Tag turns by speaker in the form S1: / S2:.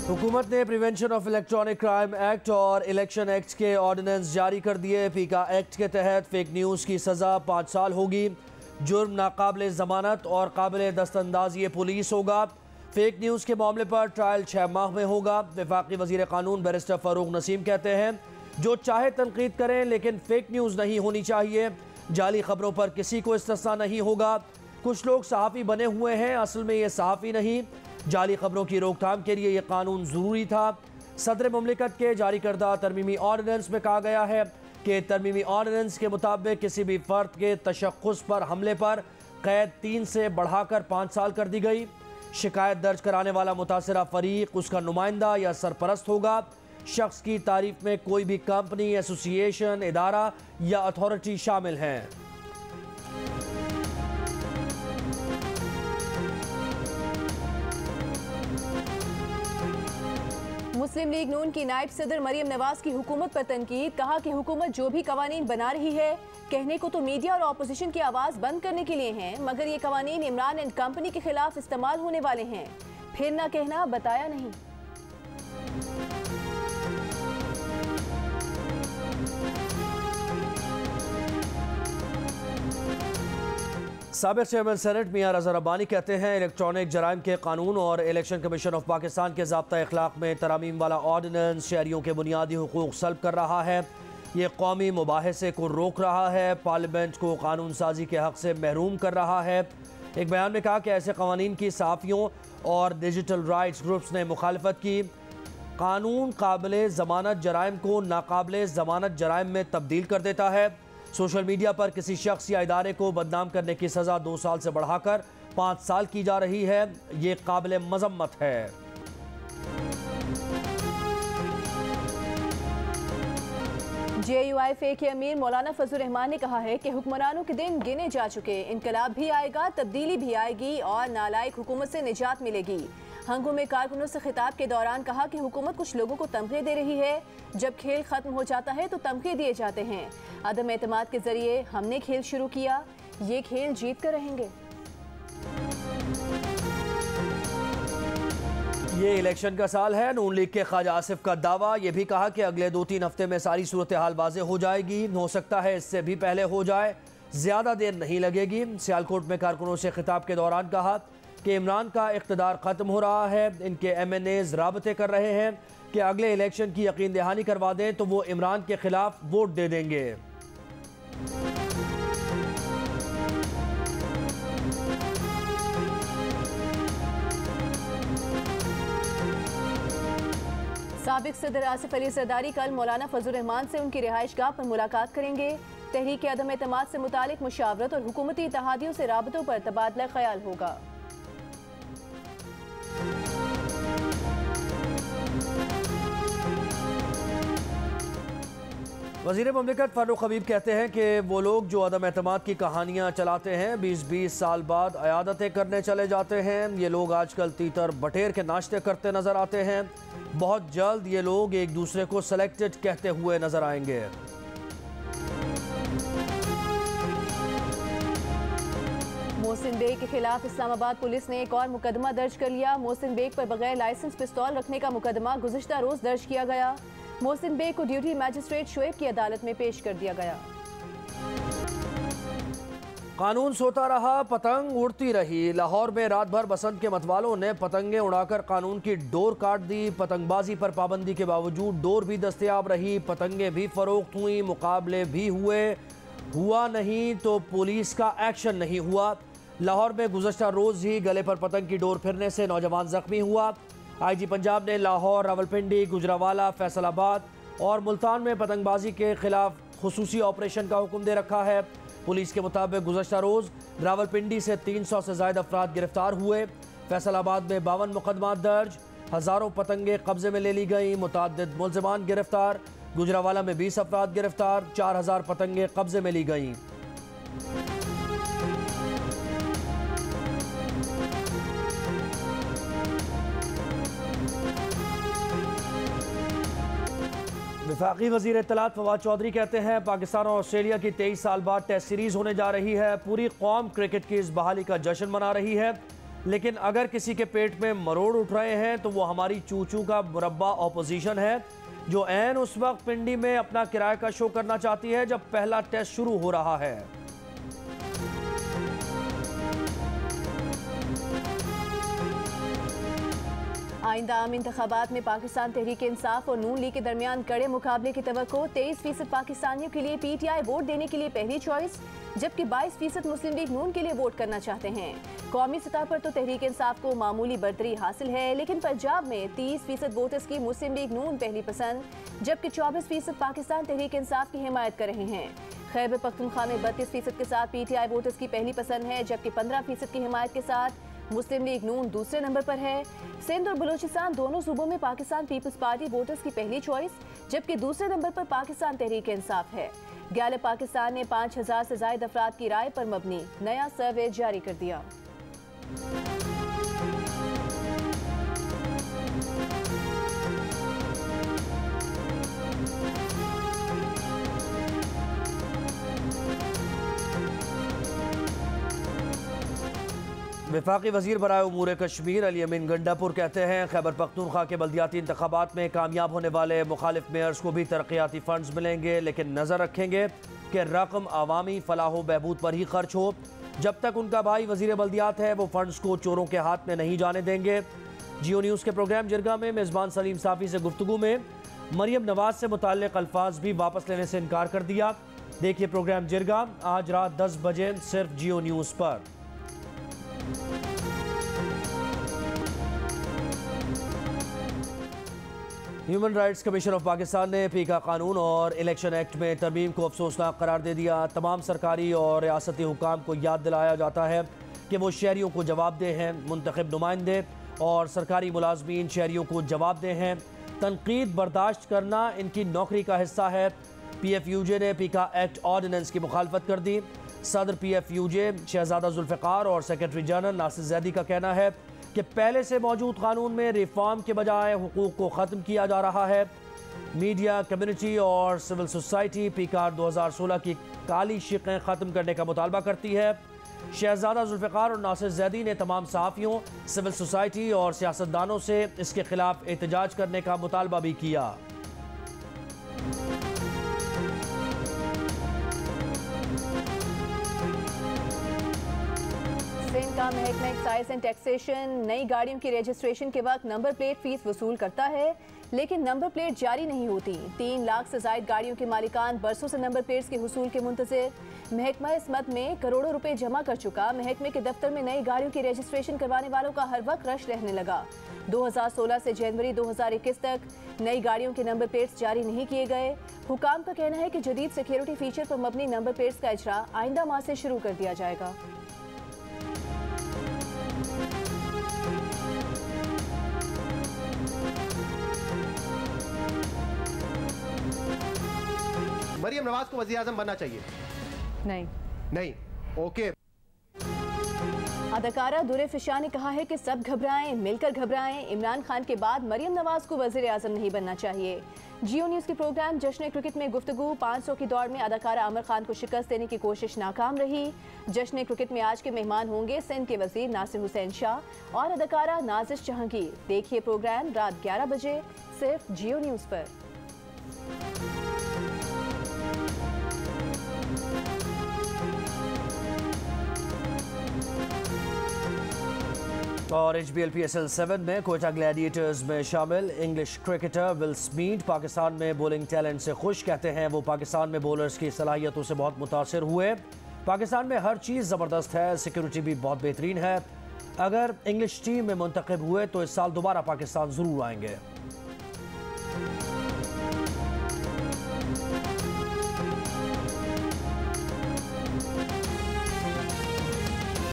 S1: हुकूमत ने prevention of electronic crime act और इलेक्शन एक्ट के ऑर्डिनेंस जारी कर दिए। पीका एक्ट के तहत फेक न्यूज़ की सज़ा 5 साल होगी। जुर्म नाकाबिले ज़मानत और काबिले दस्तंदाजी पुलिस होगा। फेक न्यूज़ के मामले पर ट्रायल 6 माह में होगा। वफाकी वज़ीर कानून बैरिस्टर फ़ारूक नसीम कहते हैं, जो चाहे तनकीद करें लेकिन फेक न्यूज़ नहीं होनी चाहिए। जाली खबरों पर किसी को इस्तिस्ना नहीं होगा। कुछ लोग सहाफ़ी बने हुए हैं, असल में ये सहाफ़ी नहीं। जाली खबरों की रोकथाम के लिए यह कानून ज़रूरी था। सदर मुमलिकत के जारी करदा तरमीमी ऑर्डिनेंस में कहा गया है कि तरमीमी ऑर्डिनेंस के मुताबिक किसी भी फ़र्द के तशख़्ख़ुस पर हमले पर कैद 3 से बढ़ाकर 5 साल कर दी गई। शिकायत दर्ज कराने वाला मुतासरा फ़रीक, उसका नुमाइंदा या सरपरस्त होगा। शख्स की तारीफ में कोई भी कंपनी, एसोसिएशन, इदारा या अथॉरिटी शामिल हैं।
S2: मुस्लिम लीग नून की नायब सदर मरियम नवाज की हुकूमत पर तनकीद। कहा कि हुकूमत जो भी कवानीन बना रही है, कहने को तो मीडिया और अपोजिशन की आवाज़ बंद करने के लिए हैं, मगर ये कवानीन इमरान एंड कंपनी के खिलाफ इस्तेमाल होने वाले हैं। फिर ना कहना बताया नहीं।
S1: साबिक़ चेयरमैन सेनेट मियां रज़ा रब्बानी कहते हैं, इलेक्ट्रॉनिक जराइम के कानून और इलेक्शन कमीशन ऑफ पाकिस्तान के ज़ाब्ता अखलाक में तरामीम वाला ऑर्डिनेंस शहरियों के बुनियादी हुकूक सल्ब कर रहा है। ये कौमी मुबाहिसे को रोक रहा है, पार्लियामेंट को कानून साजी के हक़ से महरूम कर रहा है। एक बयान में कहा कि ऐसे कवानीन की सहाफ़ियों और डिजिटल राइट्स ग्रुप्स ने मुखालफत की। कानून काबिले ज़मानत जराइम को नाकाबिले ज़मानत जराइम में तब्दील कर देता है। सोशल मीडिया पर किसी शख्स या इदारे को बदनाम करने की सज़ा 2 साल से बढ़ाकर 5 साल की जा रही है। ये काबिले मज़म्मत है।
S2: JUIFA के अमीर मौलाना फजल रहमान ने कहा है कि हुक्मरानों के दिन गिने जा चुके। इनकलाब भी आएगा, तब्दीली भी आएगी और नालायक हुकूमत से निजात मिलेगी। हंगू में कारकुनों से खिताब के दौरान कहा कि हुकूमत कुछ लोगों को तमखे दे रही है। जब खेल खत्म हो जाता है तो तमखे दिए जाते हैं। अदम एतमाद के जरिए हमने खेल शुरू किया, ये खेल जीत कर रहेंगे।
S1: ये इलेक्शन का साल है। नून लीग के ख्वाजा आसिफ का दावा। ये भी कहा कि अगले 2-3 हफ्ते में सारी सूरत हाल वाज़ेह हो जाएगी। हो सकता है इससे भी पहले हो जाए, ज़्यादा देर नहीं लगेगी। सियालकोट में कारकुनों से खिताब के दौरान कहा कि इमरान का इक़्तिदार ख़त्म हो रहा है। इनके MNAs राबते कर रहे हैं कि अगले इलेक्शन की यकीन दहानी करवा दें तो वो इमरान के खिलाफ वोट दे देंगे।
S2: साबिक़ सदर आसिफ अली ज़रदारी कल मौलाना फजल रहमान से उनकी रिहाइशगाह पर मुलाकात करेंगे। तहरीक अदम एतमाद से मुतालिक मुशावरत और हुकूमती इत्तेहादियों से राबतों पर तबादला ख्याल होगा।
S1: वज़ीर मुमलिकत फ़ारूक हबीब कहते हैं कि वो लोग जो अदम एतमाद की कहानियाँ चलाते हैं, 20-20 साल बाद अयादतें करने चले जाते हैं। ये लोग आजकल तीतर बटेर के नाश्ते करते नज़र आते हैं। बहुत जल्द ये लोग एक दूसरे को सेलेक्टेड कहते हुए नज़र आएंगे।
S2: मोहसिन बेग के खिलाफ इस्लामाबाद पुलिस ने एक और मुकदमा दर्ज कर लिया। मोहसिन बेग पर बगैर लाइसेंस पिस्तौल रखने का मुकदमा गुज़िश्ता रोज़ दर्ज किया गया। मोहसिन बेग को ड्यूटी मैजिस्ट्रेट शुएब की अदालत में पेश कर दिया गया।
S1: कानून सोता रहा, पतंग उड़ती रही। लाहौर में रात भर बसंत के मतवालों ने पतंगें उड़ाकर कानून की डोर काट दी। पतंगबाजी पर पाबंदी के बावजूद डोर भी दस्तयाब रही, पतंगें भी फरोख्त हुई, मुकाबले भी हुए। हुआ नहीं तो पुलिस का एक्शन नहीं हुआ। लाहौर में गुज़श्ता रोज़ ही गले पर पतंग की डोर फिरने से नौजवान जख्मी हुआ। IG पंजाब ने लाहौर, रावलपिंडी, गुजरावाला, फैसलाबाद और मुल्तान में पतंगबाजी के खिलाफ खुसूसी ऑपरेशन का हुक्म दे रखा है। पुलिस के मुताबिक गुज़श्ता रोज़ रावलपिंडी से 300 से ज़ायद अफराद गिरफ्तार हुए। फैसलाबाद में 52 मुकदमा दर्ज, हज़ारों पतंगें कब्जे में ले ली गई, मुतअद्दिद मुल्ज़िमान गिरफ्तार। गुजरावाला में 20 अफराद गिरफ्तार, 4000 पतंगें कब्जे में ली गईं। वफाकी वज़ीर इत्तलात फवाद चौधरी कहते हैं, पाकिस्तान और ऑस्ट्रेलिया की 23 साल बाद टेस्ट सीरीज़ होने जा रही है। पूरी कौम क्रिकेट की इस बहाली का जश्न मना रही है। लेकिन अगर किसी के पेट में मरोड़ उठ रहे हैं तो वो हमारी चूचू का मुरब्बा ऑपोजिशन है, जो ऐन उस वक्त पिंडी में अपना किराए का शो करना चाहती है जब पहला टेस्ट शुरू हो रहा है।
S2: आइंदा आम इंतखाबात में पाकिस्तान तहरीक इंसाफ और नून लीग के दरमियान कड़े मुकाबले की तवक्को। 23% पाकिस्तानियों के लिए PTI वोट देने के लिए पहली चॉइस, जबकि 22% मुस्लिम लीग नून के लिए वोट करना चाहते हैं। कौमी सतह पर तो तहरीक इंसाफ को मामूली बढ़तरी हासिल है, लेकिन पंजाब में 30% वोटर्स की मुस्लिम लीग नून पहली पसंद, जबकि 24% पाकिस्तान तहरीक इंसाफ की हिमायत कर रहे हैं। खैबर पख्तूनख्वा में 32% के साथ PTI वोटर्स की पहली पसंद है, जबकि 15% की हिमायत के साथ मुस्लिम लीग नून दूसरे नंबर पर है। सिंध और बलूचिस्तान दोनों सूबों में पाकिस्तान पीपल्स पार्टी वोटर्स की पहली चॉइस, जबकि दूसरे नंबर पर पाकिस्तान तहरीक इंसाफ है। गैलप पाकिस्तान ने 5000 से ज्यादा अफराद की राय पर मबनी नया सर्वे जारी कर दिया।
S1: वफाकी वज़ीर बराए उमूर कश्मीर अली अमीन गंडापुर कहते हैं खैबर पख्तूनख्वा के बल्दियाती इंतखाबात में कामयाब होने वाले मुखालिफ मेयर्स को भी तरक्याती फंड्स मिलेंगे, लेकिन नज़र रखेंगे कि रकम अवामी फलाह बहबूद पर ही खर्च हो। जब तक उनका भाई वज़ीर बल्दियात है वो फंड्स को चोरों के हाथ में नहीं जाने देंगे। जियो न्यूज़ के प्रोग्राम जिरगा में मेज़बान सलीम साफ़ी से गुफ्तगू में मरियम नवाज से मुताल्लिक़ अल्फाज भी वापस लेने से इनकार कर दिया। देखिए प्रोग्राम जिरगा आज रात 10 बजे सिर्फ जियो न्यूज़ पर। Human rights commission of Pakistan ने पीका कानून और इलेक्शन एक्ट में तरमीम को अफसोसनाक करार दे दिया। तमाम सरकारी और रियासती हुकाम को याद दिलाया जाता है कि वो शहरियों को जवाबदेह हैं। मुंतखब नुमाइंदे और सरकारी मुलाजमीन शहरियों को जवाबदेह हैं। तनकीद बर्दाश्त करना इनकी नौकरी का हिस्सा है। PFUJ ने पीका एक्ट ऑर्डिनेंस की मुखालफत कर दी। सदर PFUJ शहजादा जुल्फ़िकार और सेक्रेटरी जनरल नासिर जैदी का कहना है कि पहले से मौजूद कानून में रिफॉर्म के बजाय हुकूक को ख़त्म किया जा रहा है। मीडिया कम्युनिटी और सिविल सोसाइटी पीकार 2016 की काली शिकें ख़त्म करने का मुतालबा करती है। शहजादा जुल्फ़िकार और नासिर जैदी ने तमाम सहाफ़ियों, सिविल सोसाइटी और सियासतदानों से इसके खिलाफ एहतजाज करने का मुतालबा भी किया।
S2: सिंध का महकमा एक्साइज एंड टैक्सेशन नई गाड़ियों की रजिस्ट्रेशन के वक्त नंबर प्लेट फीस वसूल करता है, लेकिन नंबर प्लेट जारी नहीं होती। 3 लाख से ज्यादा गाड़ियों के मालिकान बरसों से नंबर प्लेट्स के हुसूल के मुंतज़िर। महकमा इस मद में करोड़ों रुपए जमा कर चुका। महकमे के दफ्तर में नई गाड़ियों की रजिस्ट्रेशन करवाने वालों का हर वक्त रश रहने लगा। 2016 से जनवरी 2021 तक नई गाड़ियों के नंबर प्लेट्स जारी नहीं किए गए। हुकाम का कहना है कि जदीद सिक्योरिटी फीचर पर मबनी नंबर प्लेट्स का इजरा आइंदा माह से शुरू कर दिया जाएगा।
S3: मरियम नवाज को वज़ीर आज़म बनना चाहिए? नहीं। ओके।
S2: अदाकारा दुरे फिशा ने कहा है कि सब घबराएं, मिलकर घबराएं। इमरान खान के बाद मरियम नवाज को वज़ीर आज़म नहीं बनना चाहिए। जियो न्यूज़ के प्रोग्राम जश्न क्रिकेट में गुफ्तगू। 500 की दौड़ में अदाकारा आमिर खान को शिकस्त देने की कोशिश नाकाम रही। जश्न क्रिकेट में आज के मेहमान होंगे सिंध के वज़ीर नासिर हुसैन शाह और अदाकारा नाजिश जहांगीर। देखिए प्रोग्राम रात 11 बजे सिर्फ जियो न्यूज़ पर।
S1: और HBL PSL 7 में कोयटा ग्लैडिएटर्स में शामिल English cricketer will Smith Pakistan में बॉलिंग टैलेंट से खुश। कहते हैं वो पाकिस्तान में बॉलर्स की सलाहियतों से बहुत मुतासिर हुए। पाकिस्तान में हर चीज़ ज़बरदस्त है, सिक्योरिटी भी बहुत बेहतरीन है। अगर इंग्लिश टीम में मुंतखब हुए तो इस साल दोबारा पाकिस्तान ज़रूर आएंगे।